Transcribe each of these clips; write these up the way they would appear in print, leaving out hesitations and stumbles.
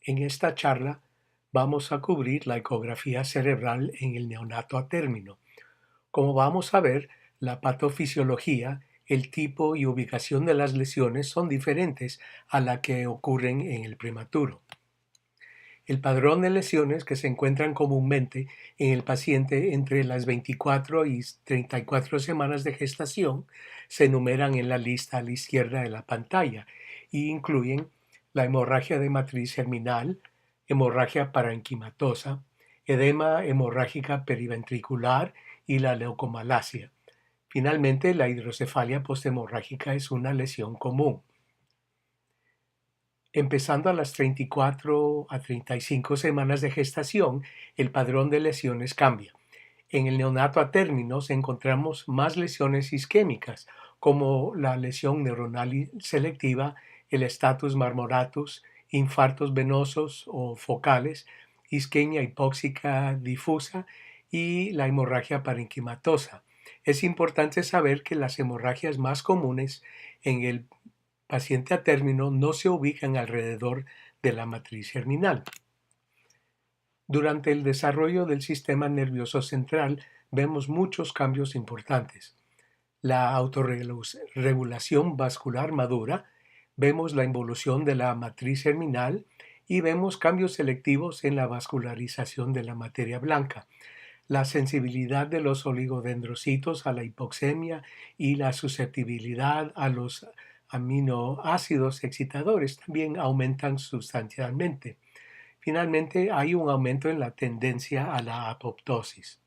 En esta charla vamos a cubrir la ecografía cerebral en el neonato a término. Como vamos a ver, la patofisiología, el tipo y ubicación de las lesiones son diferentes a la que ocurren en el prematuro. El padrón de lesiones que se encuentran comúnmente en el paciente entre las 24 y 34 semanas de gestación se enumeran en la lista a la izquierda de la pantalla y incluyen la hemorragia de matriz germinal, hemorragia parenquimatosa, edema hemorrágica periventricular y la leucomalacia. Finalmente, la hidrocefalia posthemorrágica es una lesión común. Empezando a las 34 a 35 semanas de gestación, el padrón de lesiones cambia. En el neonato a términos encontramos más lesiones isquémicas, como la lesión neuronal selectiva, el status marmoratus, infartos venosos o focales, isquemia hipóxica difusa y la hemorragia parenquimatosa. Es importante saber que las hemorragias más comunes en el paciente a término no se ubican alrededor de la matriz germinal. Durante el desarrollo del sistema nervioso central vemos muchos cambios importantes. La autorregulación vascular madura, vemos la involución de la matriz germinal y vemos cambios selectivos en la vascularización de la materia blanca. La sensibilidad de los oligodendrocitos a la hipoxemia y la susceptibilidad a los aminoácidos excitadores también aumentan sustancialmente. Finalmente, hay un aumento en la tendencia a la apoptosis.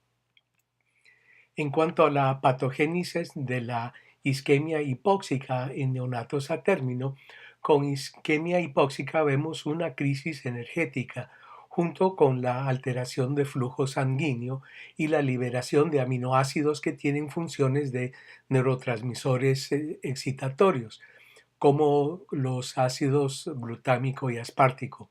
En cuanto a la patogénesis de la isquemia hipóxica en neonatos a término, con isquemia hipóxica vemos una crisis energética junto con la alteración de flujo sanguíneo y la liberación de aminoácidos que tienen funciones de neurotransmisores excitatorios, como los ácidos glutámico y aspartico.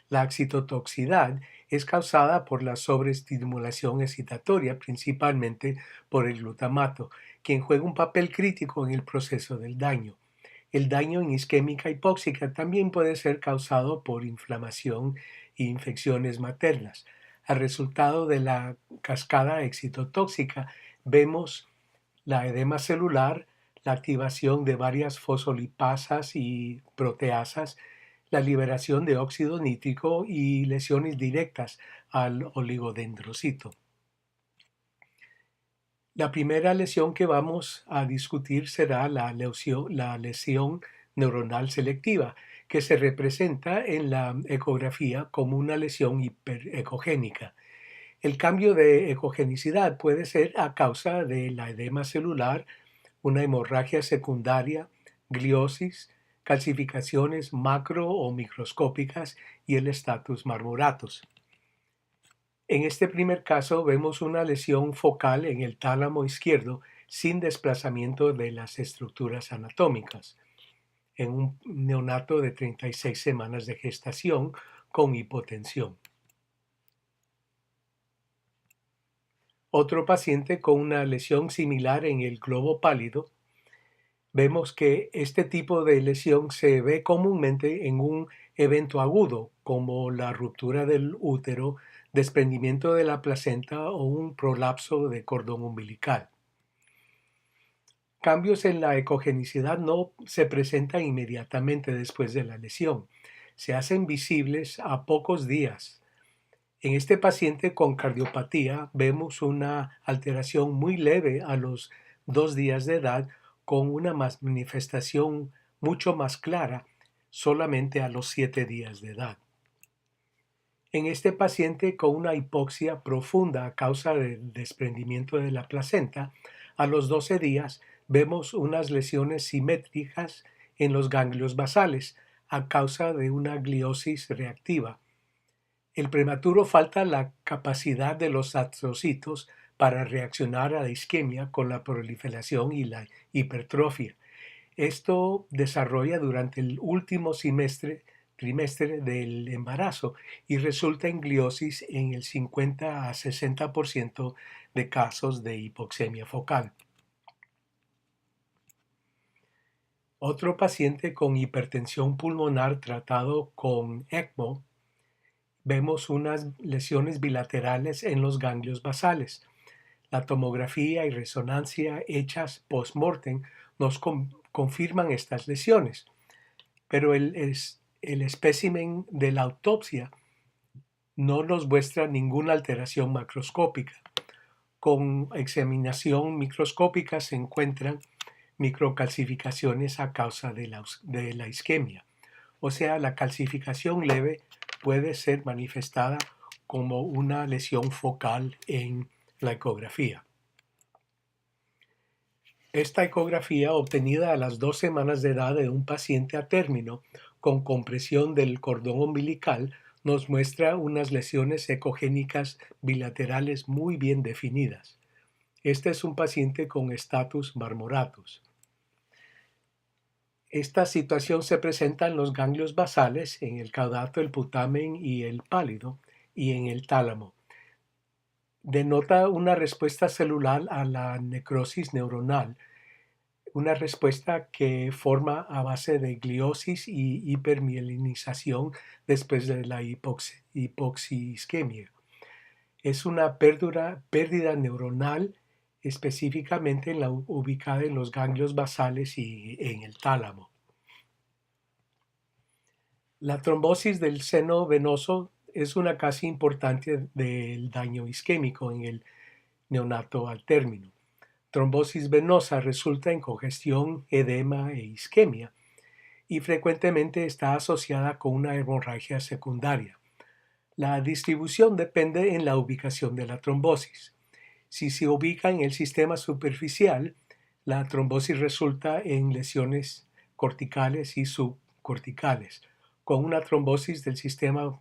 La excitotoxicidad es causada por la sobreestimulación excitatoria, principalmente por el glutamato, quien juega un papel crítico en el proceso del daño. El daño en isquémica hipóxica también puede ser causado por inflamación e infecciones maternas. Al resultado de la cascada excitotóxica vemos la edema celular, la activación de varias fosfolipasas y proteasas, la liberación de óxido nítrico y lesiones directas al oligodendrocito. La primera lesión que vamos a discutir será la lesión neuronal selectiva, que se representa en la ecografía como una lesión hiperecogénica. El cambio de ecogenicidad puede ser a causa de la edema celular, una hemorragia secundaria, gliosis, calcificaciones macro o microscópicas y el status marmoratus. En este primer caso vemos una lesión focal en el tálamo izquierdo sin desplazamiento de las estructuras anatómicas, en un neonato de 36 semanas de gestación con hipotensión. Otro paciente con una lesión similar en el globo pálido. Vemos que este tipo de lesión se ve comúnmente en un evento agudo, como la ruptura del útero, desprendimiento de la placenta o un prolapso de cordón umbilical. Cambios en la ecogenicidad no se presentan inmediatamente después de la lesión. Se hacen visibles a pocos días. En este paciente con cardiopatía vemos una alteración muy leve a los 2 días de edad, con una manifestación mucho más clara solamente a los 7 días de edad. En este paciente con una hipoxia profunda a causa del desprendimiento de la placenta, a los 12 días vemos unas lesiones simétricas en los ganglios basales a causa de una gliosis reactiva. El prematuro falta la capacidad de los astrocitos para reaccionar a la isquemia con la proliferación y la hipertrofia. Esto desarrolla durante el último trimestre del embarazo y resulta en gliosis en el 50 a 60% de casos de hipoxemia focal. Otro paciente con hipertensión pulmonar tratado con ECMO Vemos unas lesiones bilaterales en los ganglios basales. La tomografía y resonancia hechas post-mortem nos confirman estas lesiones, pero el espécimen de la autopsia no nos muestra ninguna alteración macroscópica. Con examinación microscópica se encuentran microcalcificaciones a causa de la isquemia. O sea, la calcificación leve puede ser manifestada como una lesión focal en la ecografía. Esta ecografía, obtenida a las 2 semanas de edad de un paciente a término con compresión del cordón umbilical, nos muestra unas lesiones ecogénicas bilaterales muy bien definidas. Este es un paciente con status marmoratus. Esta situación se presenta en los ganglios basales, en el caudato, el putamen y el pálido, y en el tálamo. Denota una respuesta celular a la necrosis neuronal, una respuesta que forma a base de gliosis y hipermielinización después de la hipoxisquemia. Es una pérdida neuronal específicamente ubicada en los ganglios basales y en el tálamo. La trombosis del seno venoso es una causa importante del daño isquémico en el neonato al término. Trombosis venosa resulta en congestión, edema e isquemia y frecuentemente está asociada con una hemorragia secundaria. La distribución depende en la ubicación de la trombosis. Si se ubica en el sistema superficial, la trombosis resulta en lesiones corticales y subcorticales. Con una trombosis del sistema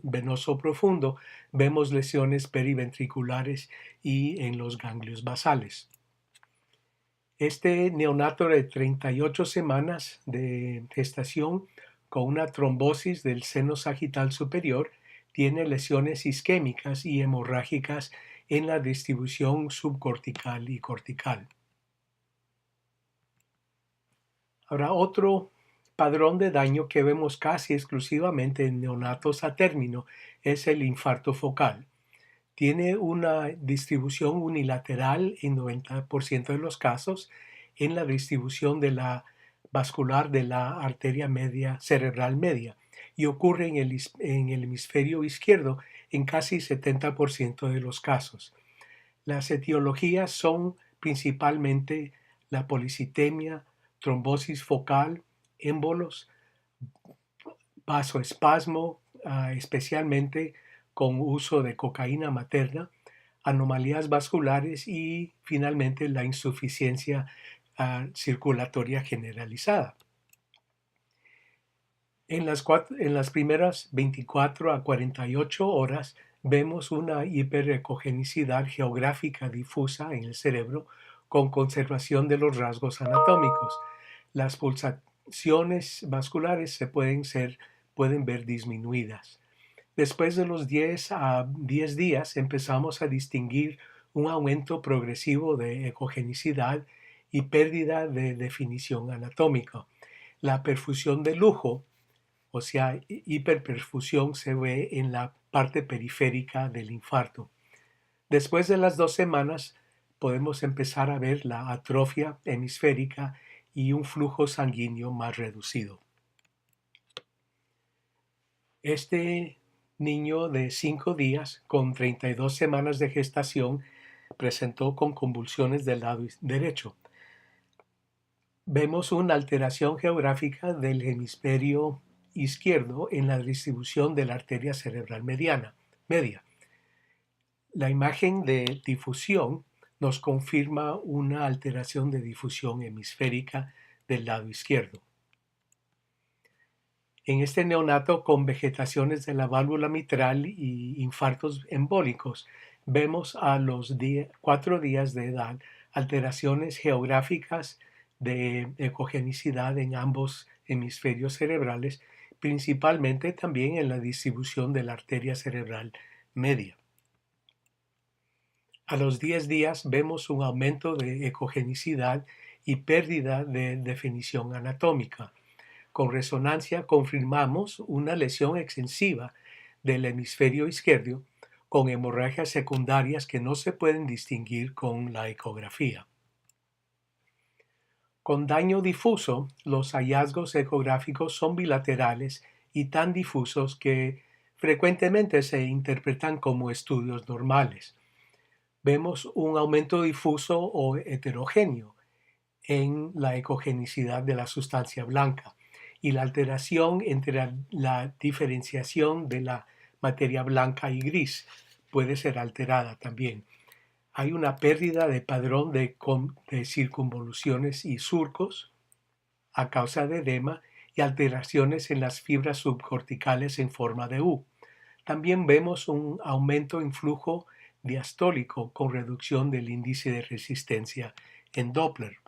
venoso profundo, vemos lesiones periventriculares y en los ganglios basales. Este neonato de 38 semanas de gestación con una trombosis del seno sagital superior tiene lesiones isquémicas y hemorrágicas en la distribución subcortical y cortical. Ahora, otro padrón de daño que vemos casi exclusivamente en neonatos a término es el infarto focal. Tiene una distribución unilateral en 90% de los casos en la distribución de la vascular de la arteria media cerebral media y ocurre en el hemisferio izquierdo en casi 70% de los casos. Las etiologías son principalmente la policitemia, trombosis focal, émbolos, vasoespasmo, especialmente con uso de cocaína materna, anomalías vasculares y finalmente la insuficiencia circulatoria generalizada. En las primeras 24 a 48 horas vemos una hiperecogenicidad geográfica difusa en el cerebro con conservación de los rasgos anatómicos. Las pulsaciones vasculares pueden ver disminuidas. Después de los 10 a 10 días empezamos a distinguir un aumento progresivo de ecogenicidad y pérdida de definición anatómica. La perfusión de lujo, o sea, hiperperfusión, se ve en la parte periférica del infarto. Después de las 2 semanas podemos empezar a ver la atrofia hemisférica y un flujo sanguíneo más reducido. Este niño de 5 días con 32 semanas de gestación presentó con convulsiones del lado derecho. Vemos una alteración geográfica del hemisferio izquierdo en la distribución de la arteria cerebral media. La imagen de difusión nos confirma una alteración de difusión hemisférica del lado izquierdo. En este neonato con vegetaciones de la válvula mitral y infartos embólicos, vemos a los 4 días de edad alteraciones geográficas de ecogenicidad en ambos hemisferios cerebrales, principalmente también en la distribución de la arteria cerebral media. A los 10 días vemos un aumento de ecogenicidad y pérdida de definición anatómica. Con resonancia confirmamos una lesión extensiva del hemisferio izquierdo con hemorragias secundarias que no se pueden distinguir con la ecografía. Con daño difuso, los hallazgos ecográficos son bilaterales y tan difusos que frecuentemente se interpretan como estudios normales. Vemos un aumento difuso o heterogéneo en la ecogenicidad de la sustancia blanca y la alteración entre la diferenciación de la materia blanca y gris puede ser alterada también. Hay una pérdida de padrón de circunvoluciones y surcos a causa de edema y alteraciones en las fibras subcorticales en forma de U. También vemos un aumento en flujo diastólico con reducción del índice de resistencia en Doppler.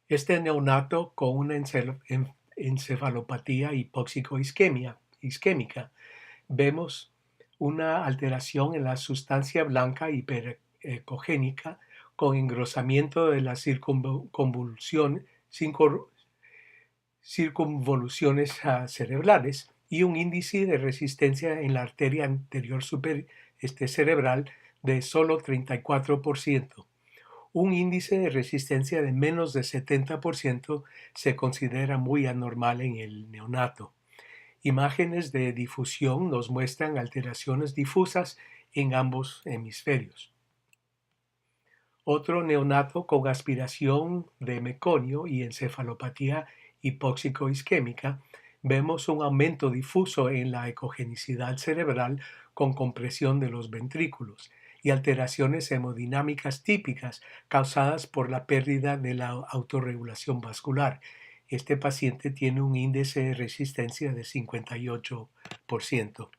Este neonato con una encefalopatía isquémica, vemos una alteración en la sustancia blanca hiperecogénica con engrosamiento de las circunvoluciones cerebrales y un índice de resistencia en la arteria anterior cerebral de solo 34%. Un índice de resistencia de menos de 70% se considera muy anormal en el neonato. Imágenes de difusión nos muestran alteraciones difusas en ambos hemisferios. Otro neonato con aspiración de meconio y encefalopatía hipóxico-isquémica, vemos un aumento difuso en la ecogenicidad cerebral con compresión de los ventrículos y alteraciones hemodinámicas típicas causadas por la pérdida de la autorregulación vascular. Este paciente tiene un índice de resistencia de 58%.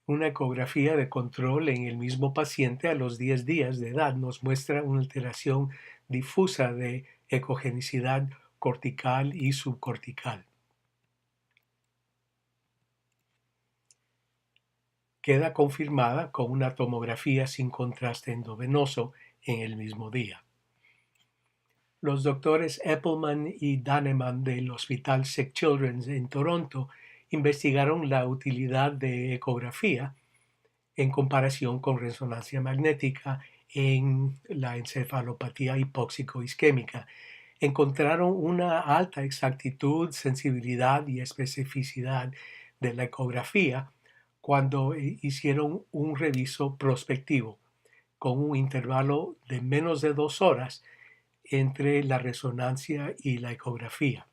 Una ecografía de control en el mismo paciente a los 10 días de edad nos muestra una alteración difusa de ecogenicidad cortical y subcortical. Queda confirmada con una tomografía sin contraste endovenoso en el mismo día. Los doctores Eppelman y Daneman del Hospital Sick Children's en Toronto investigaron la utilidad de ecografía en comparación con resonancia magnética en la encefalopatía hipóxico-isquémica. Encontraron una alta exactitud, sensibilidad y especificidad de la ecografía cuando hicieron un reviso prospectivo con un intervalo de menos de 2 horas entre la resonancia y la ecografía.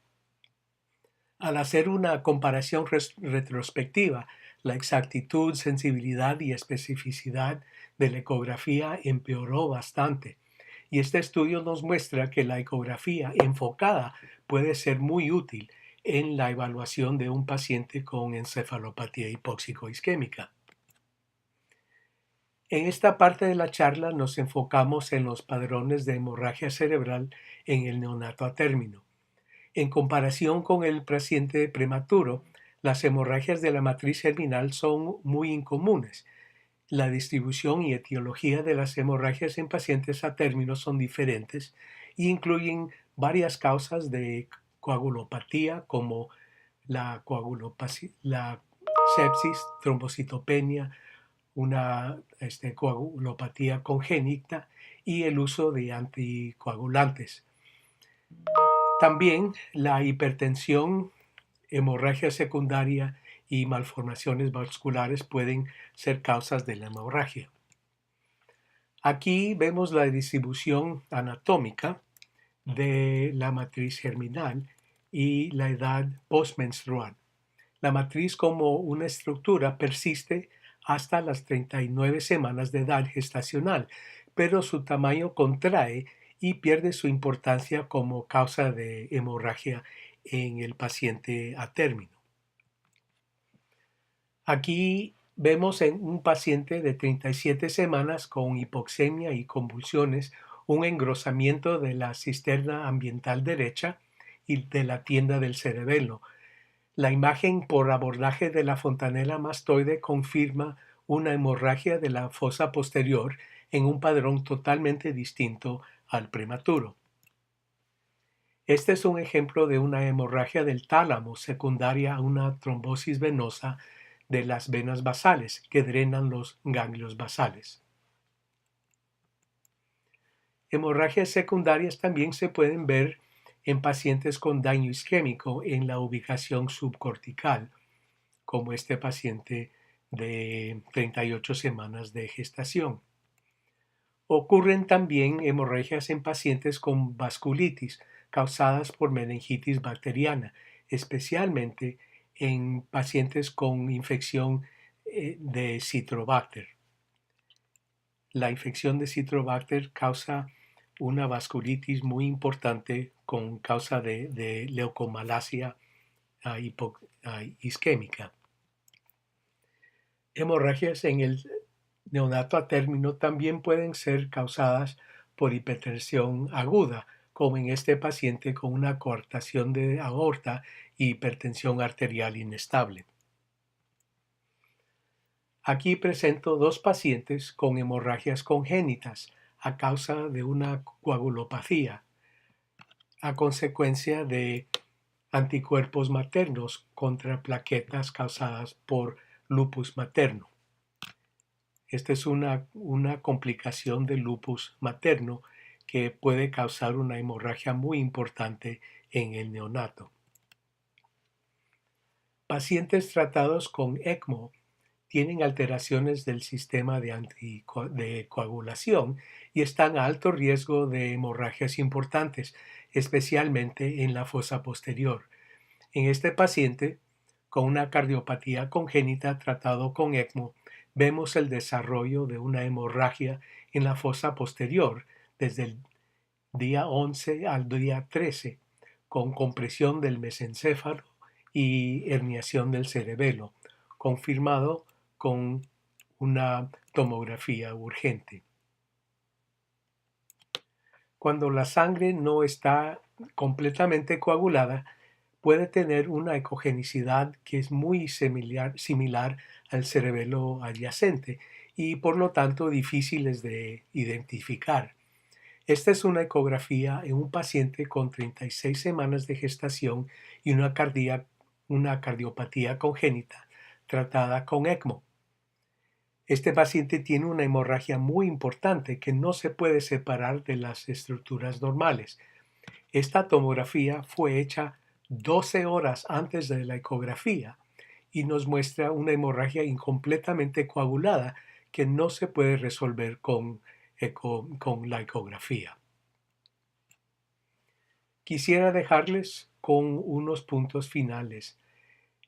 Al hacer una comparación retrospectiva, la exactitud, sensibilidad y especificidad de la ecografía empeoró bastante. Y este estudio nos muestra que la ecografía enfocada puede ser muy útil en la evaluación de un paciente con encefalopatía hipóxico-isquémica. En esta parte de la charla nos enfocamos en los padrones de hemorragia cerebral en el neonato a término. En comparación con el paciente prematuro, las hemorragias de la matriz germinal son muy incomunes. La distribución y etiología de las hemorragias en pacientes a término son diferentes e incluyen varias causas de coagulopatía como la sepsis, trombocitopenia, una coagulopatía congénita y el uso de anticoagulantes. También la hipertensión, hemorragia secundaria y malformaciones vasculares pueden ser causas de la hemorragia. Aquí vemos la distribución anatómica de la matriz germinal y la edad postmenstrual. La matriz como una estructura persiste hasta las 39 semanas de edad gestacional, pero su tamaño contrae y pierde su importancia como causa de hemorragia en el paciente a término. Aquí vemos en un paciente de 37 semanas con hipoxemia y convulsiones un engrosamiento de la cisterna ambiental derecha y de la tienda del cerebelo. La imagen por abordaje de la fontanela mastoide confirma una hemorragia de la fosa posterior en un padrón totalmente distinto al prematuro. Este es un ejemplo de una hemorragia del tálamo secundaria a una trombosis venosa de las venas basales que drenan los ganglios basales. Hemorragias secundarias también se pueden ver en pacientes con daño isquémico en la ubicación subcortical, como este paciente de 38 semanas de gestación. Ocurren también hemorragias en pacientes con vasculitis causadas por meningitis bacteriana, especialmente en pacientes con infección de Citrobacter. La infección de Citrobacter causa una vasculitis muy importante con causa de leucomalacia isquémica. Hemorragias en el neonato a término también pueden ser causadas por hipertensión aguda, como en este paciente con una coartación de aorta y hipertensión arterial inestable. Aquí presento dos pacientes con hemorragias congénitas a causa de una coagulopatía, a consecuencia de anticuerpos maternos contra plaquetas causadas por lupus materno. Esta es una complicación del lupus materno que puede causar una hemorragia muy importante en el neonato. Pacientes tratados con ECMO tienen alteraciones del sistema de coagulación y están a alto riesgo de hemorragias importantes, especialmente en la fosa posterior. En este paciente, con una cardiopatía congénita tratado con ECMO, vemos el desarrollo de una hemorragia en la fosa posterior desde el día 11 al día 13, con compresión del mesencéfalo y herniación del cerebelo, confirmado con una tomografía urgente. Cuando la sangre no está completamente coagulada, puede tener una ecogenicidad que es muy similar al cerebelo adyacente y por lo tanto difíciles de identificar. Esta es una ecografía en un paciente con 36 semanas de gestación y una cardiopatía congénita tratada con ECMO. Este paciente tiene una hemorragia muy importante que no se puede separar de las estructuras normales. Esta tomografía fue hecha 12 horas antes de la ecografía y nos muestra una hemorragia incompletamente coagulada que no se puede resolver con la ecografía. Quisiera dejarles con unos puntos finales.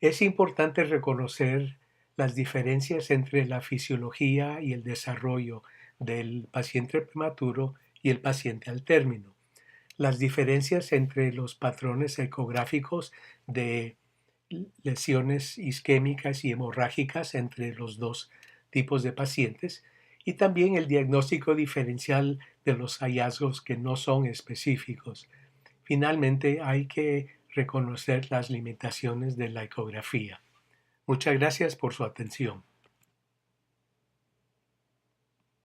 Es importante reconocer las diferencias entre la fisiología y el desarrollo del paciente prematuro y el paciente al término. Las diferencias entre los patrones ecográficos de lesiones isquémicas y hemorrágicas entre los dos tipos de pacientes y también el diagnóstico diferencial de los hallazgos que no son específicos. Finalmente, hay que reconocer las limitaciones de la ecografía. Muchas gracias por su atención.